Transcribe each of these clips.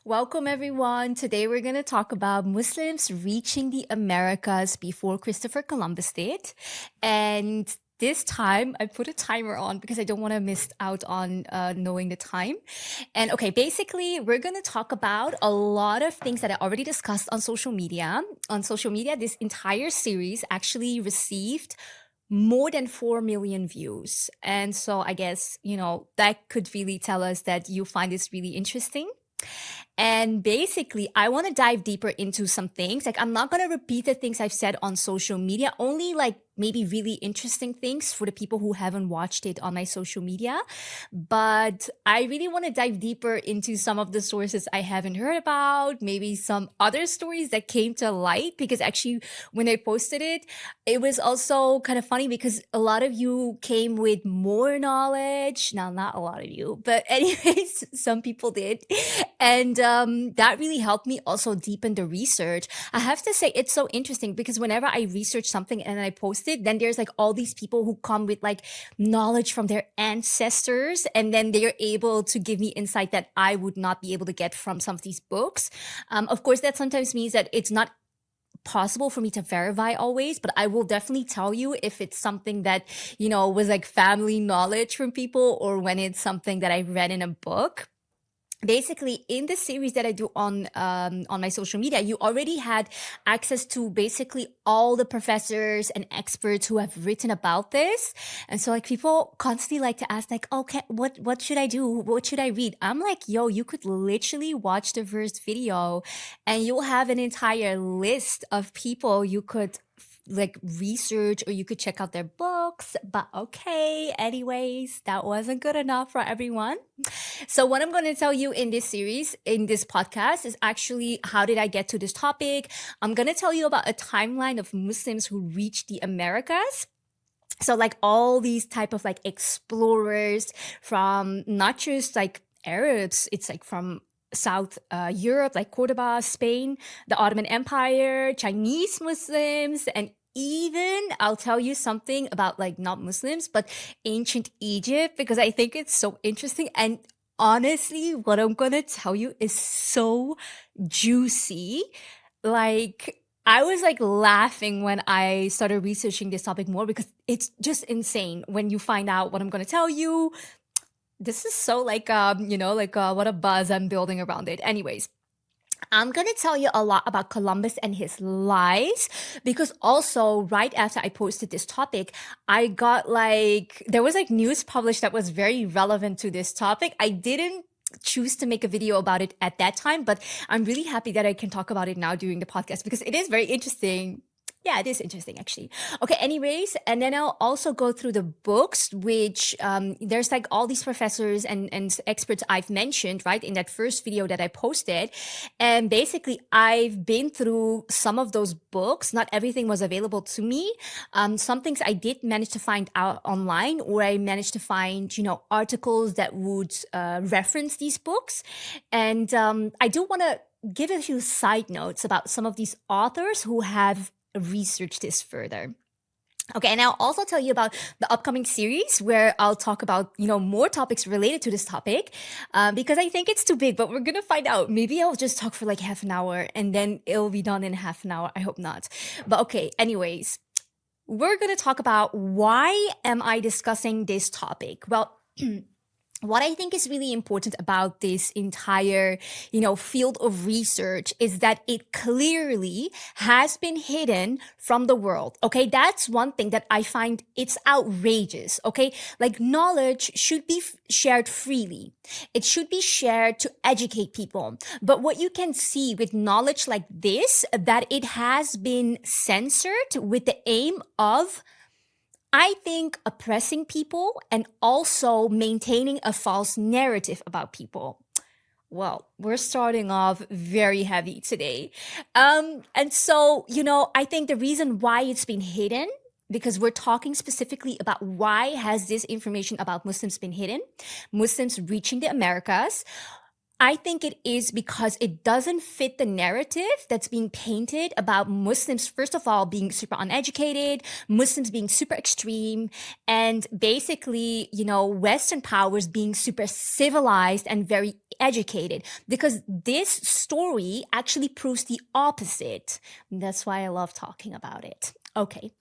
Welcome, everyone. Today we're going to talk about Muslims reaching the Americas before Christopher Columbus did. And this time, I put a timer on because I don't want to miss out on knowing the time. And okay, basically, we're going to talk about a lot of things that I already discussed on social media. On social media, this entire series actually received more than 4 million views. And so I guess, that could really tell us that you find this really interesting. And basically, I want to dive deeper into some things. Like, I'm not going to repeat the things I've said on social media, only like maybe really interesting things for the people who haven't watched it on my social media. But I really want to dive deeper into some of the sources I haven't heard about, maybe some other stories that came to light. Because actually, when I posted it, it was also kind of funny because a lot of you came with more knowledge. Now, not a lot of you, but anyways, some people did. And that really helped me also deepen the research. I have to say, it's so interesting because whenever I research something and I post it, then there's like all these people who come with like knowledge from their ancestors, and then they're able to give me insight that I would not be able to get from some of these books. Of course, that sometimes means that it's not possible for me to verify always, but I will definitely tell you if it's something that, was like family knowledge from people or when it's something that I read in a book. Basically, in the series that I do on my social media, you already had access to basically all the professors and experts who have written about this. And so like people constantly like to ask like, okay, what should I do? What should I read? I'm like, yo, you could literally watch the first video and you'll have an entire list of people you could like research, or you could check out their books. But okay, anyways, that wasn't good enough for everyone. So what I'm going to tell you in this series, in this podcast, is actually how did I get to this topic? I'm going to tell you about a timeline of Muslims who reached the Americas. So like all these type of like explorers from not just like Arabs, it's like from South Europe, like Cordoba, Spain, the Ottoman Empire, Chinese Muslims, and even I'll tell you something about like not Muslims, but ancient Egypt, because I think it's so interesting. And honestly, what I'm gonna tell you is so juicy. Like, I was like laughing when I started researching this topic more because it's just insane when you find out what I'm gonna tell you. This is so like what a buzz I'm building around it. Anyways, I'm going to tell you a lot about Columbus and his lives because also right after I posted this topic, I got like there was like news published that was very relevant to this topic. I didn't choose to make a video about it at that time, but I'm really happy that I can talk about it now during the podcast because it is very interesting. Yeah, it is interesting actually. Okay, anyways, and then I'll also go through the books, which there's like all these professors and experts I've mentioned, right, in that first video that I posted. And basically, I've been through some of those books. Not everything was available to me. Some things I did manage to find out online, or I managed to find, articles that would reference these books. And I do want to give a few side notes about some of these authors who have research this further. Okay, and I'll also tell you about the upcoming series where I'll talk about, more topics related to this topic because I think it's too big, but we're going to find out. Maybe I'll just talk for like half an hour and then it'll be done in half an hour. I hope not. But okay, anyways, we're going to talk about why am I discussing this topic? Well, what I think is really important about this entire, field of research is that it clearly has been hidden from the world. Okay. That's one thing that I find it's outrageous. Okay. Like knowledge should be shared freely. It should be shared to educate people. But what you can see with knowledge like this, that it has been censored with the aim of, I think, oppressing people and also maintaining a false narrative about people. Well, we're starting off very heavy today. And so, I think the reason why it's been hidden, because we're talking specifically about why has this information about Muslims been hidden, Muslims reaching the Americas. I think it is because it doesn't fit the narrative that's being painted about Muslims, first of all, being super uneducated, Muslims being super extreme, and basically, Western powers being super civilized and very educated. Because this story actually proves the opposite. That's why I love talking about it. Okay.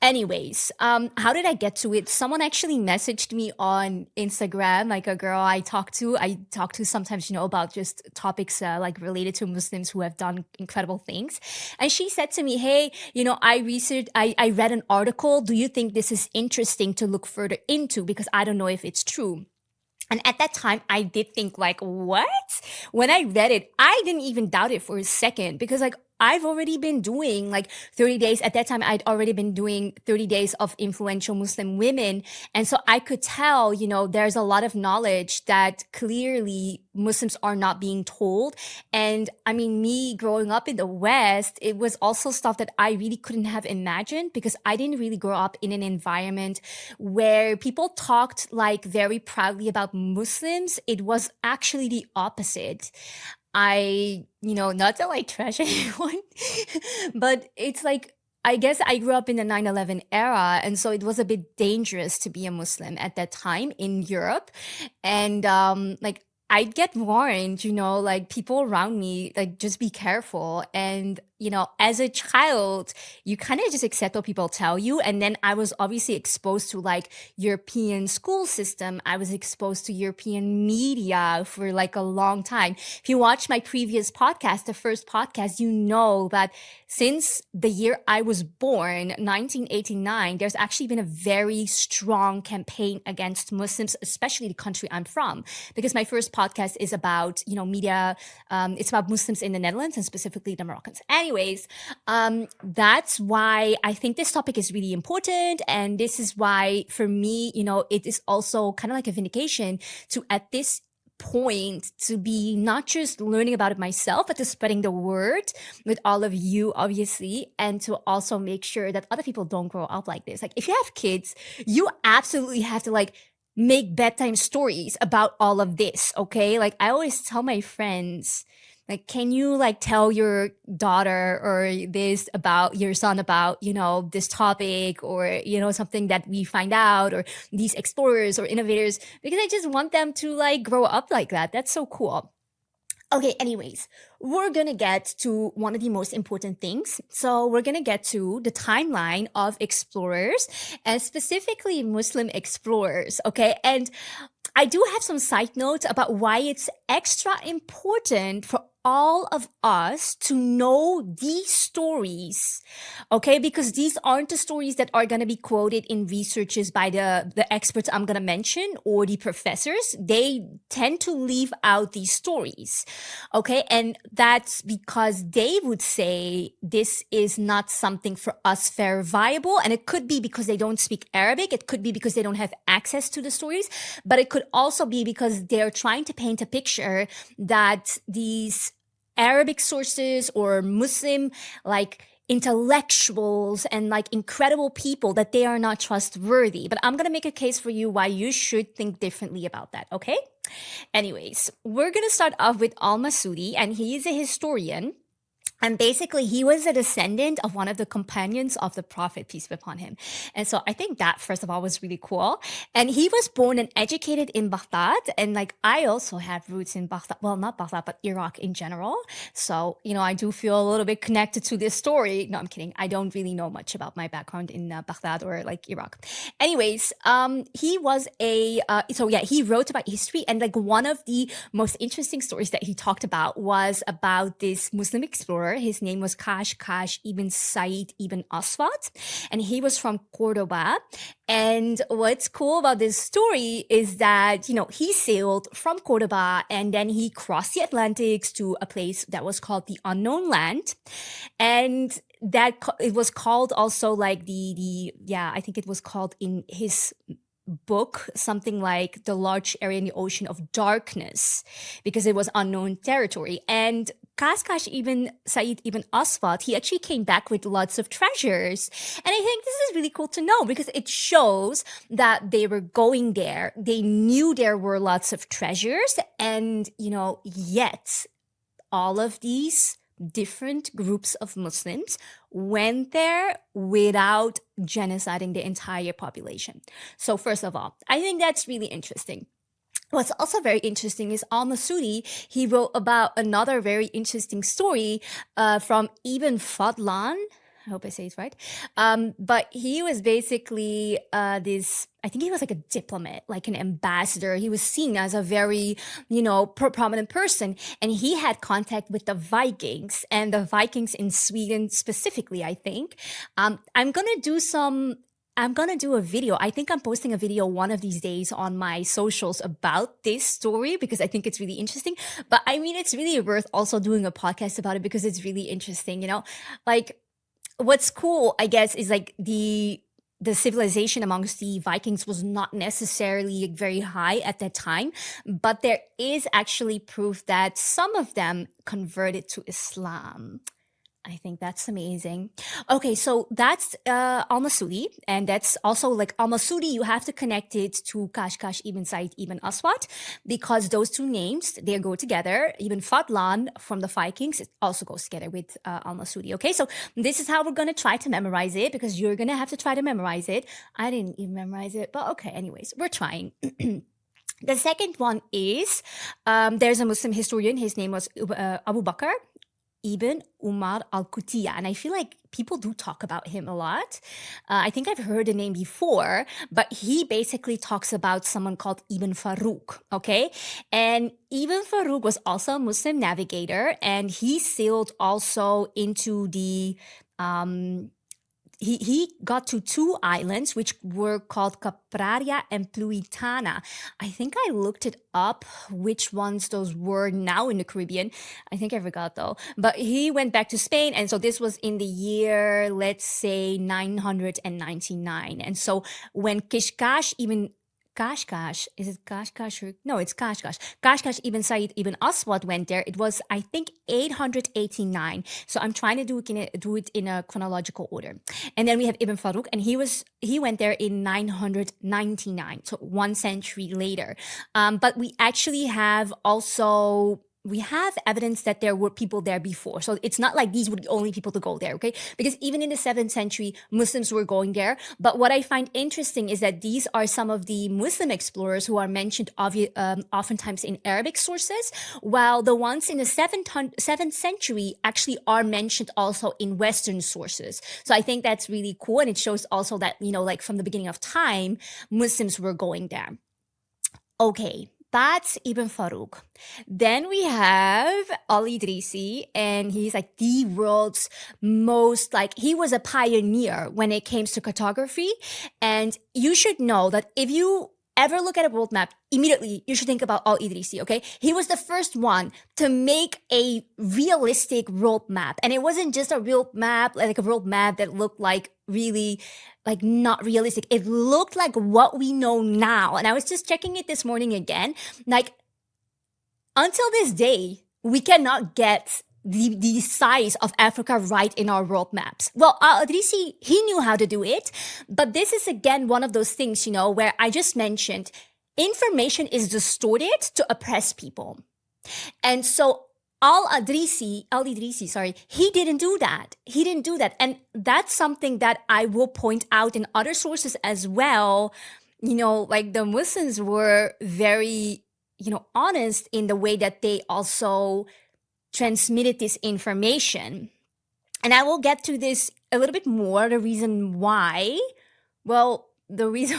Anyways, how did I get to it? Someone actually messaged me on Instagram, like a girl I talk to sometimes, about just topics like related to Muslims who have done incredible things. And she said to me, hey, I read an article. Do you think this is interesting to look further into? Because I don't know if it's true. And at that time, I did think like, what? When I read it, I didn't even doubt it for a second because like I've already been doing like 30 days. At that time, I'd already been doing 30 days of influential Muslim women. And so I could tell, there's a lot of knowledge that clearly Muslims are not being told. And I mean, me growing up in the West, it was also stuff that I really couldn't have imagined because I didn't really grow up in an environment where people talked like very proudly about Muslims. It was actually the opposite. Not to like trash anyone, but it's like, I guess I grew up in the 9/11 era. And so it was a bit dangerous to be a Muslim at that time in Europe. And like, I'd get warned, like people around me, like just be careful. And, as a child, you kind of just accept what people tell you. And then I was obviously exposed to like European school system. I was exposed to European media for like a long time. If you watch my previous podcast, the first podcast, you know that since the year I was born, 1989, there's actually been a very strong campaign against Muslims, especially the country I'm from, because my first podcast is about, media. It's about Muslims in the Netherlands and specifically the Moroccans. Anyways, that's why I think this topic is really important. And this is why, for me, it is also kind of like a vindication to, at this point, to be not just learning about it myself, but to spreading the word with all of you, obviously, and to also make sure that other people don't grow up like this. Like, if you have kids, you absolutely have to like make bedtime stories about all of this, okay? Like, I always tell my friends, like, can you like tell your daughter or this about your son about, this topic or, something that we find out, or these explorers or innovators, because I just want them to like grow up like that. That's so cool. Okay, anyways, we're gonna get to one of the most important things. So we're gonna get to the timeline of explorers and specifically Muslim explorers, okay? And I do have some side notes about why it's extra important for all of us to know these stories, okay? Because these aren't the stories that are going to be quoted in researches by the experts I'm going to mention or the professors. They tend to leave out these stories, okay? And that's because they would say this is not something for us verifiable. And it could be because they don't speak Arabic. It could be because they don't have access to the stories, but it could also be because they're trying to paint a picture that these Arabic sources or Muslim like intellectuals and like incredible people, that they are not trustworthy. But I'm going to make a case for you why you should think differently about that, okay? Anyways, we're going to start off with Al-Masudi, and he is a historian. And basically, he was a descendant of one of the companions of the Prophet, peace be upon him. And so I think that, first of all, was really cool. And he was born and educated in Baghdad. And like, I also have roots in Baghdad. Well, not Baghdad, but Iraq in general. So, I do feel a little bit connected to this story. No, I'm kidding. I don't really know much about my background in Baghdad or like Iraq. Anyways, he was he wrote about history. And like, one of the most interesting stories that he talked about was about this Muslim explorer. His name was Kash ibn Said ibn Aswad, and he was from Cordoba. And what's cool about this story is that, he sailed from Cordoba and then he crossed the Atlantic to a place that was called the Unknown Land. And that it was called also like I think it was called in his book something like the large area in the ocean of darkness, because it was unknown territory. And Kaskash ibn Said ibn Aswad, he actually came back with lots of treasures. And I think this is really cool to know because it shows that they were going there. They knew there were lots of treasures. And, yet all of these different groups of Muslims went there without genociding the entire population. So, first of all, I think that's really interesting. What's also very interesting is al-Masudi, he wrote about another very interesting story from Ibn Fadlan. I hope I say it right. But he was basically I think he was like a diplomat, like an ambassador. He was seen as a very, prominent person. And he had contact with the Vikings and the Vikings in Sweden specifically, I think. I'm going to do a video. I think I'm posting a video one of these days on my socials about this story because I think it's really interesting. But I mean, it's really worth also doing a podcast about it because it's really interesting, Like, what's cool, I guess, is like the civilization amongst the Vikings was not necessarily very high at that time, but there is actually proof that some of them converted to Islam. I think that's amazing. Okay, so that's al-Masudi, and that's also like al-Masudi, you have to connect it to Kashkash ibn Said ibn Aswad because those two names, they go together. Ibn Fadlan from the Vikings, it also goes together with al-Masudi. Okay, so this is how we're going to try to memorize it because you're going to have to try to memorize it. I didn't even memorize it, but okay, anyways, we're trying. The second one is there's a Muslim historian. His name was Abu Bakr Ibn Umar al-Qutiya. And I feel like people do talk about him a lot. I think I've heard the name before, but he basically talks about someone called Ibn Farouk, okay? And Ibn Farouk was also a Muslim navigator, and he sailed also into the he got to two islands which were called Capraria and Pluitana. I think I looked it up which ones those were now in the Caribbean. I think I forgot though. But he went back to Spain, and so this was in the year, let's say, 999. And so when Kishkash even Kashkash, is it Kashkash or no, it's Kashkash. Kashkash ibn Said ibn Aswad went there. It was, I think, 889. So I'm trying to do it in a chronological order. And then we have Ibn Farouk, and he went there in 999, so 1 century later. But we actually have also we have evidence that there were people there before. So it's not like these were the only people to go there, okay? Because even in the 7th century, Muslims were going there. But what I find interesting is that these are some of the Muslim explorers who are mentioned oftentimes in Arabic sources, while the ones in the 7th century actually are mentioned also in Western sources. So I think that's really cool. And it shows also that, like from the beginning of time, Muslims were going there. Okay. That's Ibn Farouk. Then we have Al-Idrisi, and he's like the world's most, he was a pioneer when it came to cartography. And you should know that if you ever look at a world map, immediately you should think about Al-Idrisi, okay? He was the first one to make a realistic world map. And it wasn't just a world map, like a world map that looked like really not realistic. It looked like what we know now. And I was just checking it this morning again. Until this day, we cannot get the size of Africa right in our world maps. Well, Al-Idrisi, he knew how to do it. But this is again one of those things, where I just mentioned information is distorted to oppress people. And so Al-Idrisi, he didn't do that. And that's something that I will point out in other sources as well. The Muslims were very, honest in the way that they also transmitted this information. And I will get to this a little bit more, the reason why. Well, the reason...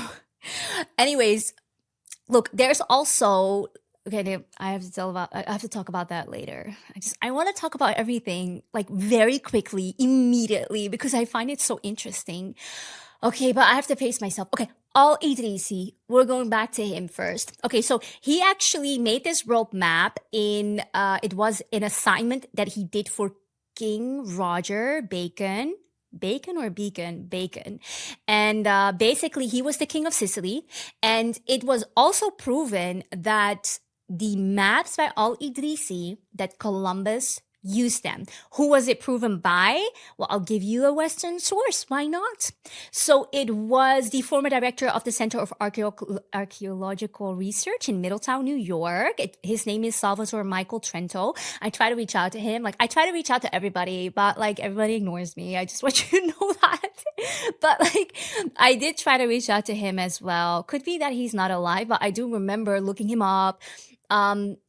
Anyways, look, there's also... Okay, I have to talk about that later. I want to talk about everything very quickly, immediately, because I find it so interesting. Okay, but I have to pace myself. Okay, Al-Idrisi, we're going back to him first. Okay, so he actually made this world map it was an assignment that he did for King Roger Bacon. Bacon or Beacon? Bacon. And basically, he was the king of Sicily. And it was also proven that the maps by Al-Idrisi that Columbus use them. Who was it proven by? Well, I'll give you a Western source. Why not? So it was the former director of the Center of Archaeological Research in Middletown, New York. His name is Salvatore Michael Trento. I try to reach out to him. Like, I try to reach out to everybody, but like everybody ignores me. I just want you to know that. But like, I did try to reach out to him as well. Could be that he's not alive, but I do remember looking him up.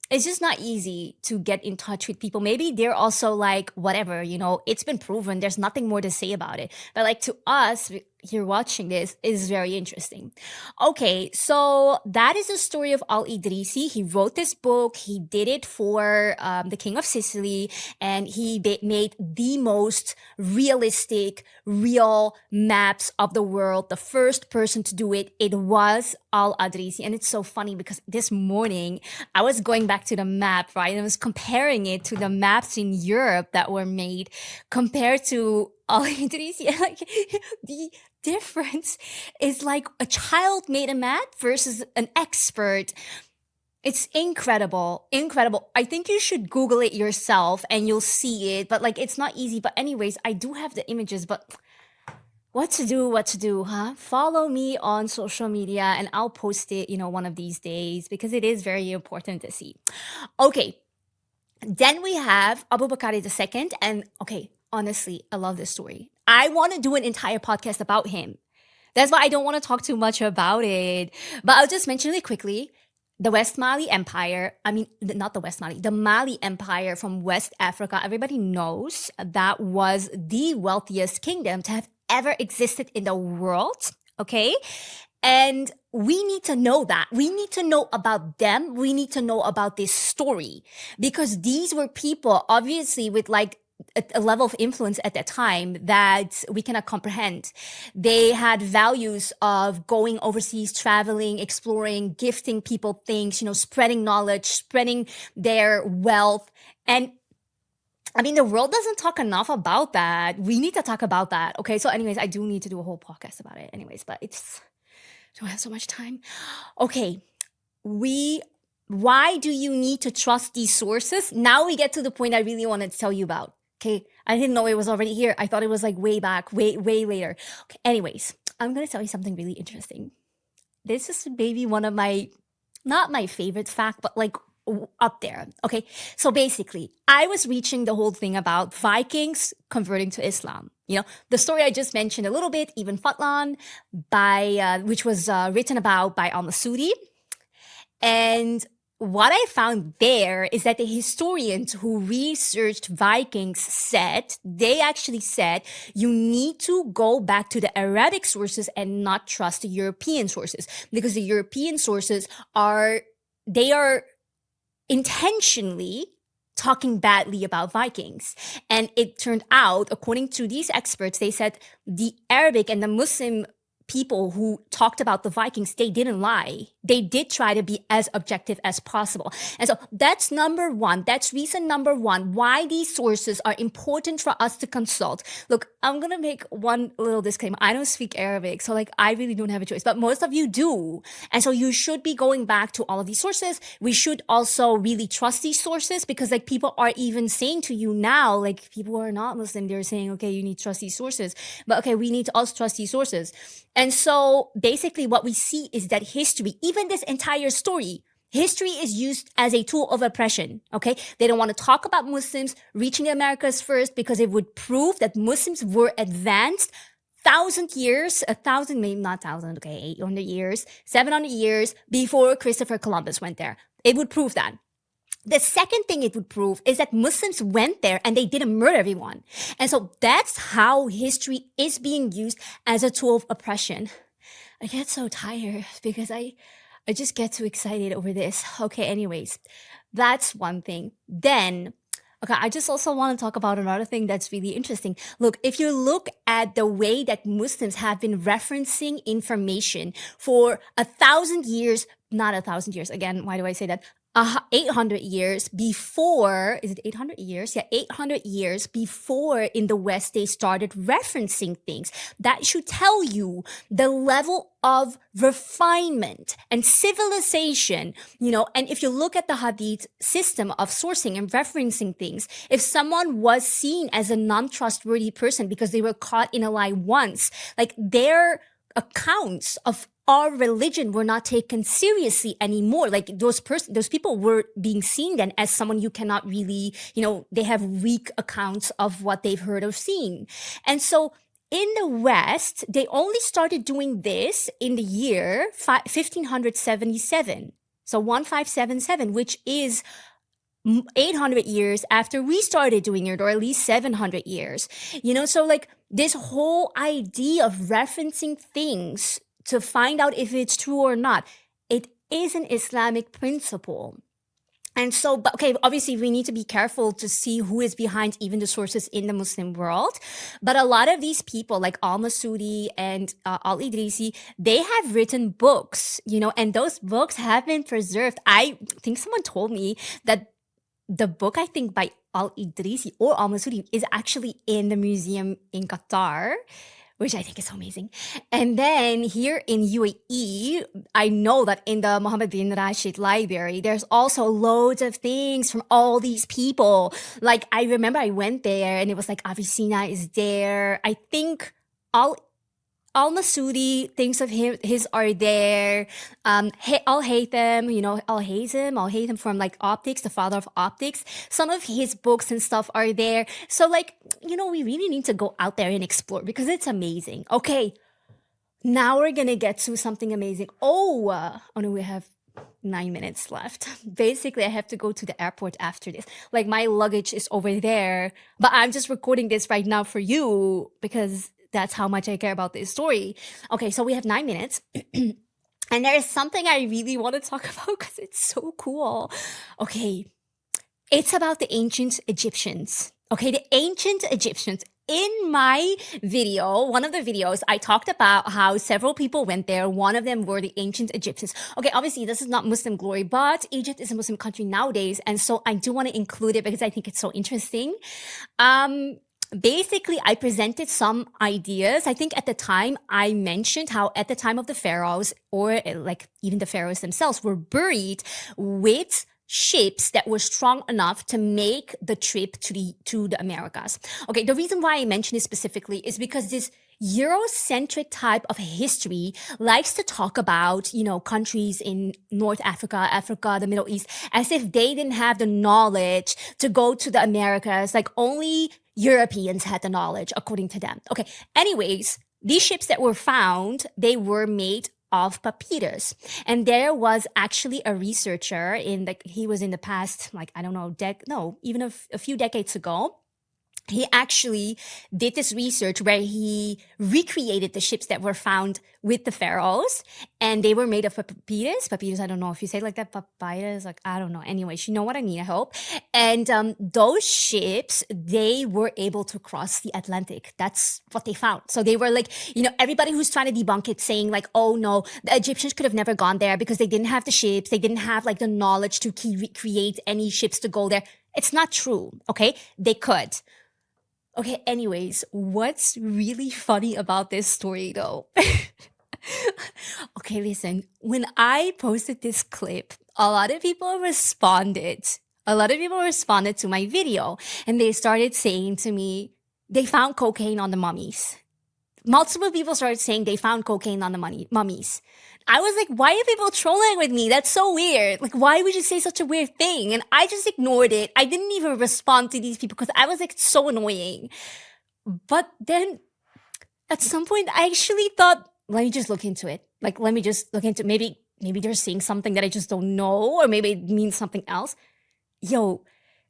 It's just not easy to get in touch with people. Maybe they're also like, whatever, it's been proven. There's nothing more to say about it. But like to us, here watching this is very interesting. Okay, so that is the story of Al-Idrisi. He wrote this book. He did it for the King of Sicily, and he made the most realistic, real maps of the world. The first person to do it, it was Al-Idrisi. And it's so funny because this morning I was going back to the map, right? And I was comparing it to the maps in Europe that were made compared to Al-Idrisi. Like, the difference is like a child made a map versus an expert. It's incredible. I think you should Google it yourself and you'll see it. But like, it's not easy. But anyways, I do have the images, but what to do, huh? Follow me on social media and I'll post it, one of these days because it is very important to see. Okay. Then we have Abu Bakr II. And okay, honestly, I love this story. I want to do an entire podcast about him. That's why I don't want to talk too much about it. But I'll just mention it quickly. The West Mali Empire, not the West Mali, the Mali Empire from West Africa, everybody knows that was the wealthiest kingdom to have ever existed in the world, okay? And we need to know that. We need to know about them. We need to know about this story because these were people, obviously, with like a level of influence at that time that we cannot comprehend. They had values of going overseas, traveling, exploring, gifting people things, spreading knowledge, spreading their wealth. And the world doesn't talk enough about that. We need to talk about that. Okay. So anyways, I do need to do a whole podcast about it anyways, but I don't have so much time. Okay. Why do you need to trust these sources? Now we get to the point I really wanted to tell you about. Okay. I didn't know it was already here. I thought it was like way back, way later. Okay. Anyways, I'm going to tell you something really interesting. This is maybe one of not my favorite fact, but like up there. Okay. So basically, I was reaching the whole thing about Vikings converting to Islam. The story I just mentioned a little bit, Ibn Fatlan, which was written about by Al-Masudi. And what I found there is that the historians who researched Vikings they actually said you need to go back to the Arabic sources and not trust the European sources because the European sources are intentionally talking badly about Vikings. And it turned out, according to these experts, they said the Arabic and the Muslim people who talked about the Vikings, they didn't lie. They did try to be as objective as possible. And so that's number one. That's reason number one why these sources are important for us to consult. Look, I'm going to make one little disclaimer. I don't speak Arabic, so like I really don't have a choice, but most of you do. And so you should be going back to all of these sources. We should also really trust these sources because like people are even saying to you now, like people who are not Muslim, they're saying, okay, you need to trust these sources. But okay, we need to also trust these sources. And so basically what we see is that history, even this entire story, history is used as a tool of oppression, okay? They don't want to talk about Muslims reaching the Americas first because it would prove that Muslims were advanced 1,000 years, 1,000, maybe not 1,000, okay, 800 years, 700 years before Christopher Columbus went there. It would prove that. The second thing it would prove is that Muslims went there and they didn't murder everyone. And so that's how history is being used as a tool of oppression. I get so tired because I just get too excited over this. Okay, anyways, that's one thing. Then, okay, I just also want to talk about another thing that's really interesting. Look, if you look at the way that Muslims have been referencing information for 1,000 years, not 1,000 years, again, why do I say that? 800 years before, is it 800 years? Yeah, 800 years before in the West they started referencing things. That should tell you the level of refinement and civilization, and if you look at the Hadith system of sourcing and referencing things, if someone was seen as a non-trustworthy person because they were caught in a lie once, like their accounts of our religion were not taken seriously anymore. Like those people were being seen then as someone you cannot really, they have weak accounts of what they've heard or seen. And so in the West, they only started doing this in the year 1577. So 1577, which is 800 years after we started doing it, or at least 700 years. So like this whole idea of referencing things to find out if it's true or not, it is an Islamic principle. And so, but okay, obviously we need to be careful to see who is behind even the sources in the Muslim world. But a lot of these people like Al-Masudi and Al-Idrisi, they have written books, and those books have been preserved. I think someone told me that the book, I think by Al-Idrisi or Al-Masudi, is actually in the museum in Qatar, which I think is so amazing. And then here in UAE, I know that in the Mohammed bin Rashid library, there's also loads of things from all these people. Like I remember I went there and it was like Avicenna is there. I think Al-Masudi, things of his are there. Al-Haytham from like optics, the father of optics. Some of his books and stuff are there. So like, we really need to go out there and explore because it's amazing. Okay, now we're gonna get to something amazing. Oh no, we have 9 minutes left. Basically, I have to go to the airport after this. Like my luggage is over there, but I'm just recording this right now for you because that's how much I care about this story. Okay, so we have 9 minutes. And there is something I really want to talk about because it's so cool. Okay, it's about the ancient Egyptians. Okay, the ancient Egyptians. In my video, one of the videos, I talked about how several people went there. One of them were the ancient Egyptians. Okay, obviously this is not Muslim glory, but Egypt is a Muslim country nowadays. And so I do want to include it because I think it's so interesting. Basically, I presented some ideas. I think at the time I mentioned how at the time of the pharaohs, or like even the pharaohs themselves, were buried with ships that were strong enough to make the trip to the Americas. Okay, the reason why I mention it specifically is because this Eurocentric type of history likes to talk about, countries in North Africa, the Middle East, as if they didn't have the knowledge to go to the Americas. Like only Europeans had the knowledge, according to them. Okay, anyways, these ships that were found, they were made of papyrus. And there was actually a researcher he was in the past, like, I don't know, even a few decades ago. He actually did this research where he recreated the ships that were found with the pharaohs, and they were made of papyrus. Papyrus, I don't know if you say it like that, papyrus, like, I don't know. Anyways, you know what I mean, I hope. And those ships, they were able to cross the Atlantic. That's what they found. So they were like, everybody who's trying to debunk it saying like, oh no, the Egyptians could have never gone there because they didn't have the ships. They didn't have like the knowledge to create any ships to go there. It's not true, okay? They could. Okay, anyways, what's really funny about this story though? Okay, listen, when I posted this clip, a lot of people responded. To my video and they started saying to me, they found cocaine on the mummies. Multiple people started saying they found cocaine on the mummies. I was like, why are people trolling with me? That's so weird. Like, why would you say such a weird thing? And I just ignored it. I didn't even respond to these people because I was like, so annoying. But then at some point, I actually thought, let me just look into it. Like, let me just look into maybe they're seeing something that I just don't know, or maybe it means something else. Yo,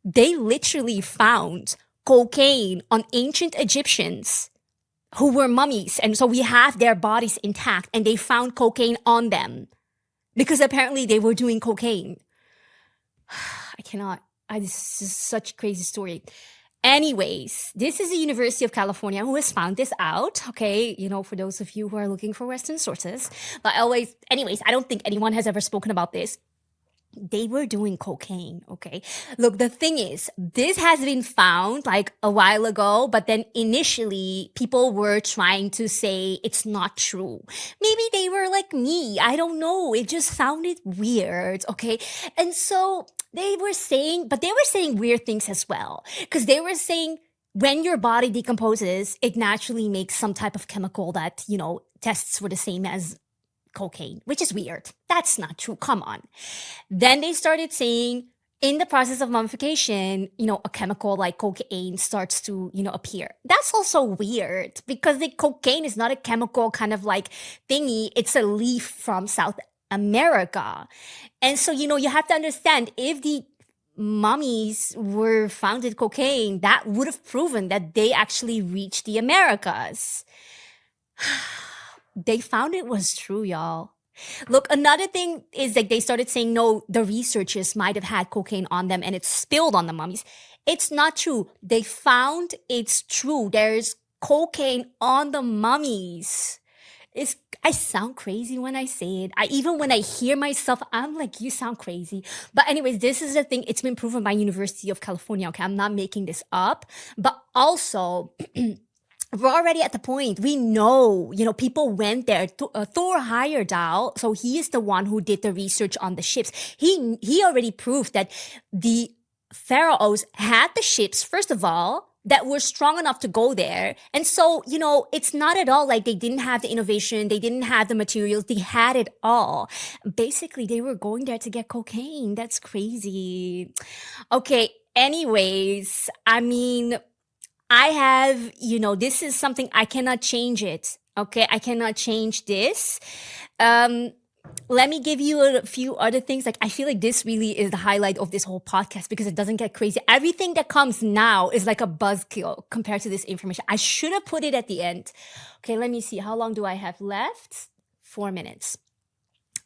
they literally found cocaine on ancient Egyptians who were mummies. And so we have their bodies intact and they found cocaine on them because apparently they were doing cocaine. I cannot. This is such a crazy story. Anyways, this is the University of California who has found this out. Okay, for those of you who are looking for Western sources. But anyways, I don't think anyone has ever spoken about this. they were doing cocaine. Okay. Look, the thing is, this has been found like a while ago, but then initially people were trying to say it's not true. Maybe they were like me. I don't know. It just sounded weird. Okay. And so they were saying, but they were saying weird things as well. Cause they were saying, when your body decomposes, it naturally makes some type of chemical that, tests for the same as cocaine, which is weird. That's not true. Come on. Then they started saying in the process of mummification, a chemical like cocaine starts to, appear. That's also weird because the cocaine is not a chemical kind of like thingy. It's a leaf from South America. And so, you have to understand if the mummies were found in cocaine, that would have proven that they actually reached the Americas. They found it was true, y'all. Look, another thing is like they started saying, no, the researchers might have had cocaine on them and it spilled on the mummies. It's not true. They found it's true. There's cocaine on the mummies. I sound crazy when I say it. Even when I hear myself, I'm like, you sound crazy. But anyways, this is the thing. It's been proven by University of California. Okay, I'm not making this up. But also, we're already at the point we know, people went there. Thor Heyerdahl, so he is the one who did the research on the ships. He already proved that the pharaohs had the ships, first of all, that were strong enough to go there. And so, it's not at all like they didn't have the innovation, they didn't have the materials, they had it all. Basically, they were going there to get cocaine. That's crazy. Okay, anyways, I mean, I have, this is something I cannot change it. Okay, I cannot change this. Let me give you a few other things. Like, I feel like this really is the highlight of this whole podcast because it doesn't get crazy. Everything that comes now is like a buzzkill compared to this information. I should have put it at the end. Okay, let me see. How long do I have left? 4 minutes.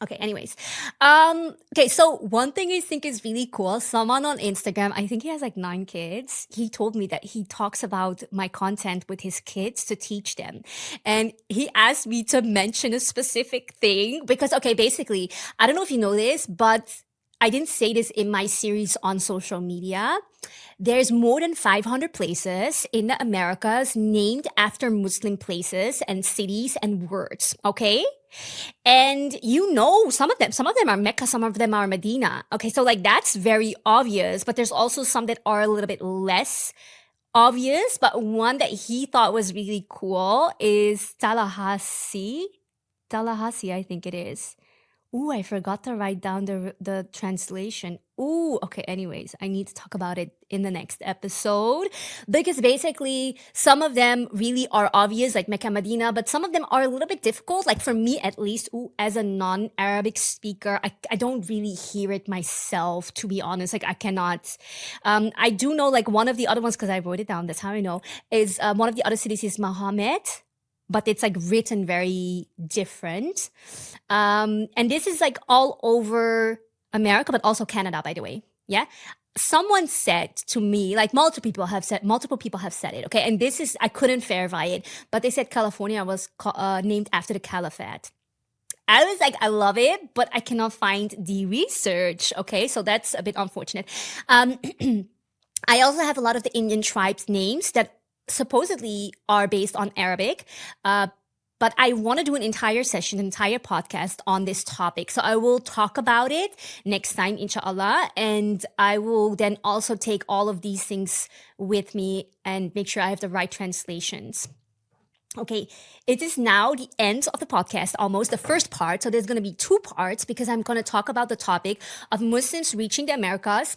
Okay, anyways. Okay, so one thing I think is really cool. Someone on Instagram, I think he has like 9 kids. He told me that he talks about my content with his kids to teach them. And he asked me to mention a specific thing because, okay, basically, I don't know if you know this, but I didn't say this in my series on social media. There's more than 500 places in the Americas named after Muslim places and cities and words, okay? And some of them are Mecca, some of them are Medina. Okay, so like that's very obvious, but there's also some that are a little bit less obvious. But one that he thought was really cool is Tallahassee. Tallahassee, I think it is. Ooh, I forgot to write down the translation. Ooh, okay, anyways, I need to talk about it in the next episode because basically some of them really are obvious, like Mecca, Medina, but some of them are a little bit difficult. Like for me, at least, as a non-Arabic speaker, I don't really hear it myself, to be honest. Like I cannot. I do know like one of the other ones because I wrote it down. That's how I know is one of the other cities is Muhammad. But it's like written very different. And this is like all over America, but also Canada, by the way. Yeah. Someone said to me, like multiple people have said it. Okay. And this is, I couldn't verify it, but they said California was named after the caliphate. I was like, I love it, but I cannot find the research. Okay. So that's a bit unfortunate. I also have a lot of the Indian tribes names that supposedly are based on Arabic. But I want to do an entire session, an entire podcast on this topic. So I will talk about it next time, inshallah. And I will then also take all of these things with me and make sure I have the right translations. Okay, it is now the end of the podcast, almost the first part. So there's going to be 2 parts because I'm going to talk about the topic of Muslims reaching the Americas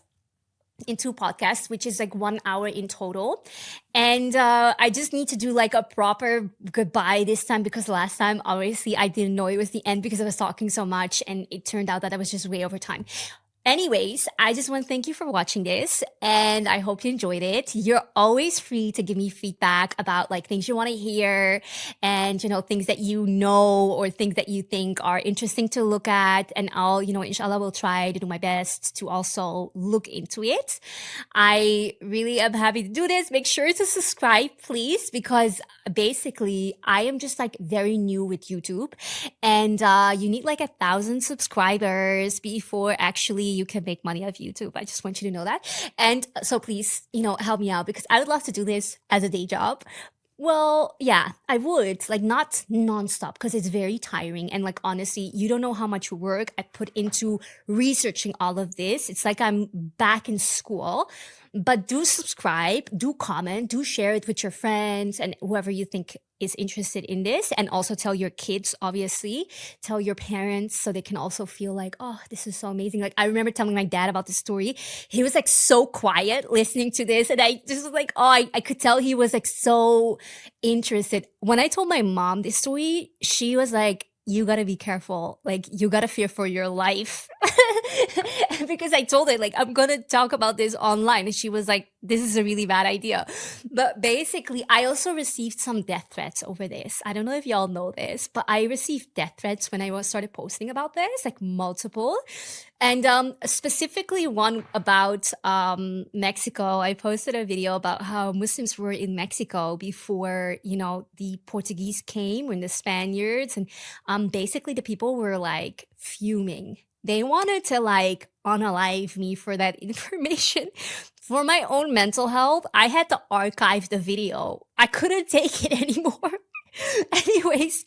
in 2 podcasts, which is like 1 hour in total. And I just need to do like a proper goodbye this time because last time, obviously, I didn't know it was the end because I was talking so much and it turned out that I was just way over time. Anyways, I just want to thank you for watching this and I hope you enjoyed it. You're always free to give me feedback about like things you want to hear and, things that or things that you think are interesting to look at. And I'll, inshallah, will try to do my best to also look into it. I really am happy to do this. Make sure to subscribe, please, because basically I am just like very new with YouTube and you need like 1,000 subscribers before actually you can make money off YouTube. I just want you to know that. And so please, help me out because I would love to do this as a day job. Well, yeah, I would, like not nonstop because it's very tiring. And like honestly, you don't know how much work I put into researching all of this. It's like I'm back in school. But do subscribe, do comment, do share it with your friends and whoever you think is interested in this. And also tell your kids, obviously, tell your parents so they can also feel like, oh, this is so amazing. Like I remember telling my dad about the story. He was like so quiet listening to this. And I just was like, oh, I could tell he was like so interested. When I told my mom this story, she was like, you gotta be careful. Like, you gotta fear for your life. Because I told her, like, I'm gonna talk about this online. And she was like, this is a really bad idea. But basically, I also received some death threats over this. I don't know if y'all know this, but I received death threats when I was started posting about this, like multiple. And specifically one about Mexico. I posted a video about how Muslims were in Mexico before, the Portuguese came, when the Spaniards, and basically the people were like fuming. They wanted to like unalive me for that information. For my own mental health, I had to archive the video. I couldn't take it anymore. Anyways,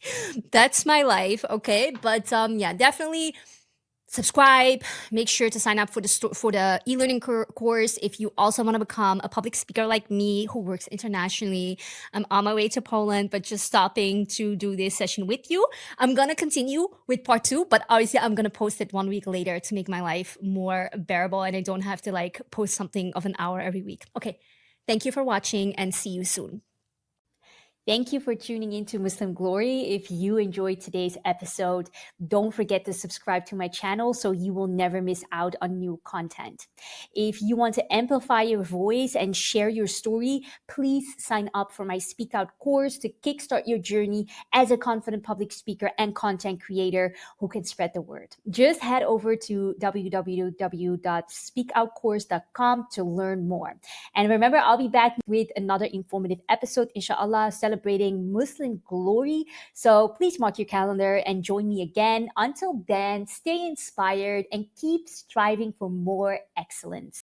that's my life, okay? But yeah, definitely subscribe. Make sure to sign up for the e-learning course if you also want to become a public speaker like me who works internationally. I'm on my way to Poland, but just stopping to do this session with you. I'm gonna continue with part 2, but obviously I'm gonna post it 1 week later to make my life more bearable and I don't have to like post something of an hour every week. Okay, thank you for watching and see you soon. Thank you for tuning into Muslim Glory. If you enjoyed today's episode, don't forget to subscribe to my channel so you will never miss out on new content. If you want to amplify your voice and share your story, please sign up for my Speak Out course to kickstart your journey as a confident public speaker and content creator who can spread the word. Just head over to www.speakoutcourse.com to learn more. And remember, I'll be back with another informative episode, inshallah, celebrating Muslim glory. So please mark your calendar and join me again. Until then, stay inspired and keep striving for more excellence.